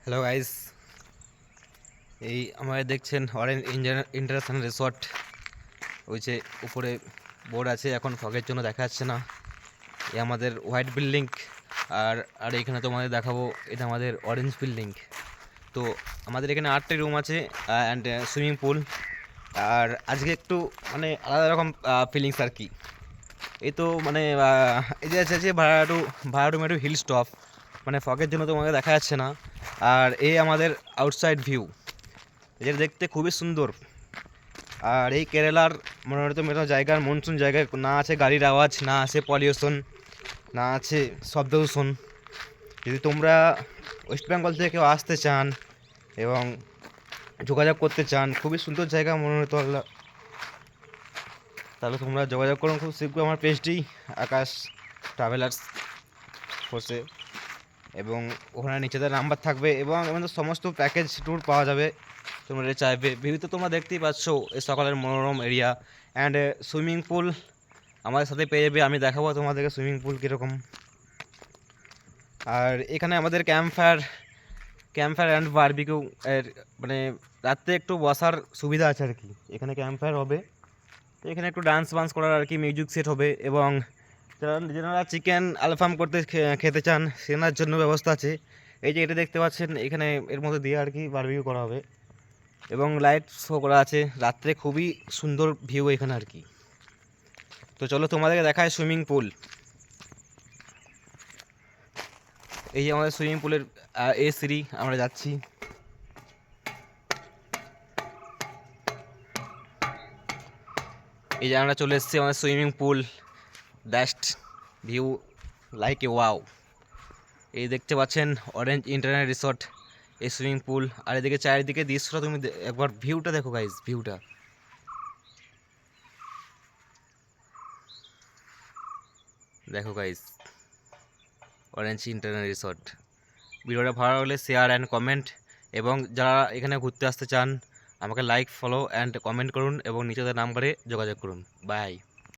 Hello guys, এই আমাদের দেখছেন অরেঞ্জ ইন্টারন্যাশনাল রিসর্ট। ওই যে উপরে বোর্ড আছে, এখন ফগের জন্য দেখা যাচ্ছে না। এই আমাদের হোয়াইট বিল্ডিং, আর আর এখানে তোমাদের দেখাবো, এটা আমাদের অরেঞ্জ বিল্ডিং। তো আমাদের এখানে 8টি রুম আছে অ্যান্ড সুইমিং পুল। আর আজকে একটু মানে আলাদা রকম ফিলিংস আর কি। এই তো মানে এই যে আছে যে ভাড়াটু মেটু হিল স্টপ, মানে ফগের জন্য তোমাকে দেখা যাচ্ছে না। আর এই আমাদের আউটসাইড ভিউ, এটা দেখতে খুবই সুন্দর। আর এই কেরালার মনোরম একটা জায়গার মনসুন জায়গায় না আছে গাড়ির আওয়াজ, না আছে পলিউশন, না আছে শব্দ দূষণ। যদি তোমরা ওয়েস্ট বেঙ্গল থেকে কেউ আসতে চান এবং যোগাযোগ করতে চান, খুবই সুন্দর জায়গা মনোরতলা, তাহলে তোমরা যোগাযোগ করুন খুব শীঘ্র আমার পেজটি আকাশ ট্রাভেলার্স ফোর্সে, এবং ওখানে নিচেদের নাম্বার থাকবে এবং আমাদের সমস্ত প্যাকেজ ট্যুর পাওয়া যাবে তোমরা এটা চাইবে। ভিউতে তোমরা দেখতেই পাচ্ছ এই সকালের মনোরম এরিয়া অ্যান্ড সুইমিং পুল আমাদের সাথে পেয়ে যাবে। আমি দেখাবো তোমাদেরকে সুইমিং পুল কীরকম। আর এখানে আমাদের ক্যাম্প ফায়ার অ্যান্ড বারবিকিউ এর মানে রাত্রে একটু বসার সুবিধা আছে আর কি। এখানে ক্যাম্প ফায়ার হবে, এখানে একটু ডান্স বান্স করার আর কি, মিউজিক সেট হবে, এবং যারা চিকেন আলফাম করতে খেতে চান সেনার জন্য ব্যবস্থা আছে। এই যে এটা দেখতে পাচ্ছেন, এখানে এর মধ্যে দিয়ে আর কি বারবিকিউ করা হবে, এবং লাইট শো করা আছে রাত্রে। খুবই সুন্দর ভিউ এখানে আর কি। তো চলো তোমাদেরকে দেখায় সুইমিং পুল। এই যে আমাদের সুইমিং পুলের এ সিঁড়ি, আমরা যাচ্ছি। এই যে আমরা চলে এসেছি আমাদের swimming pool, that view like a wow. এই দেখতে পাচ্ছেন অরেঞ্জ ইন্টারন্যাশনাল রিসর্ট, এই সুইমিং পুল। আর এদিকে চারিদিকে দৃশ্যটা তুমি একবার ভিউটা দেখো গাইজ, ভিউটা দেখো গাইজ, অরেঞ্জ ইন্টারন্যাশনাল রিসর্ট। ভিডিওটা ভালো লাগলে শেয়ার অ্যান্ড কমেন্ট, এবং যারা এখানে ঘুরতে আসতে চান আমাকে লাইক, ফলো অ্যান্ড কমেন্ট করুন, এবং নিচেদের নাম্বারে যোগাযোগ করুন। বাই।